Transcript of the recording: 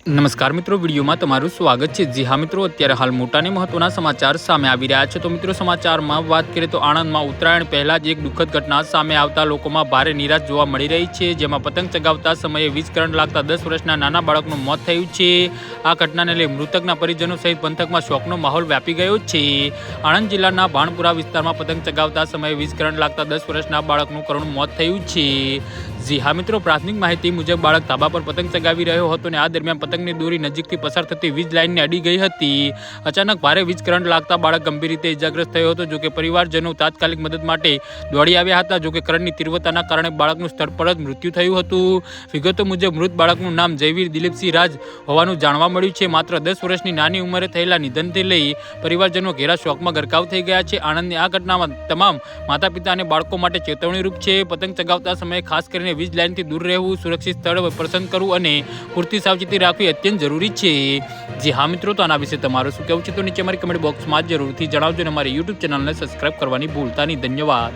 નમસ્કાર મિત્રો, વિડીયોમાં તમારું સ્વાગત છે। જી હા મિત્રો, અત્યારે હાલ મોટા અને મહત્વના સમાચાર સામે આવી રહ્યા છે। તો મિત્રો, સમાચારમાં વાત કરીએ તો આણંદમાં ઉત્તરાયણ પહેલા જ એક દુઃખદ ઘટના સામે આવતા લોકોમાં ભારે નિરાશ જોવા મળી રહી છે, જેમાં પતંગ ચગાવતા સમયે વીજ કરંટ લાગતા 10 વર્ષના નાના બાળકનું મોત થયું છે। આ ઘટનાને લઈ મૃતકના પરિજનો સહિત પંથકમાં શોકનો માહોલ વ્યાપી ગયો છે। આણંદ જિલ્લાના ભાણપુરા વિસ્તારમાં પતંગ ચગાવતા સમયે વીજ કરંટ લાગતા 10 વર્ષના બાળકનું કરુણ મોત થયું છે। જી હા મિત્રો, પ્રાથમિક માહિતી મુજબ બાળક ધાબા પર પતંગ ચગાવી રહ્યો હતો અને આ દરમિયાન પતંગની દોરી નજીકથી પસાર થતી વીજ લાઇનને અડી ગઈ હતી। અચાનક ભારે વીજ કરંટ લાગતા બાળક ગંભીર રીતે ઇજાગ્રસ્ત થયો હતો। જોકે પરિવારજનો તાત્કાલિક મદદ માટે દોડી આવ્યા હતા। જોકે કરંટની તીવ્રતાના કારણે બાળકનું સ્થળ પર જ મૃત્યુ થયું હતું। વિગતો મુજબ મૃત બાળકનું નામ જયવીર દિલીપસિંહ રાજ હોવાનું જાણવા મળ્યું છે। માત્ર 10 વર્ષની નાની ઉંમરે થયેલા નિધનથી લઈ પરિવારજનો ઘેરા શોકમાં ગરકાવ થઈ ગયા છે। આણંદની આ ઘટનામાં તમામ માતા પિતા અને બાળકો માટે ચેતવણીરૂપ છે। પતંગ ચગાવતા સમયે ખાસ કરીને વીજ લાઇનથી દૂર રહેવું, સુરક્ષિત સ્થળ પસંદ કરવું અને પૂરતી સાવચેતી રાખવી અત્યંત જરૂરી છે। જી હા મિત્રો, તો આના વિશે તમારું શું કહેવું છે તો નીચે અમારી કમેન્ટ બોક્સમાં જરૂરથી જણાવજો અને અમારી યુટ્યુબ ચેનલને સબસ્ક્રાઇબ કરવાની ભૂલતા નહીં। ધન્યવાદ।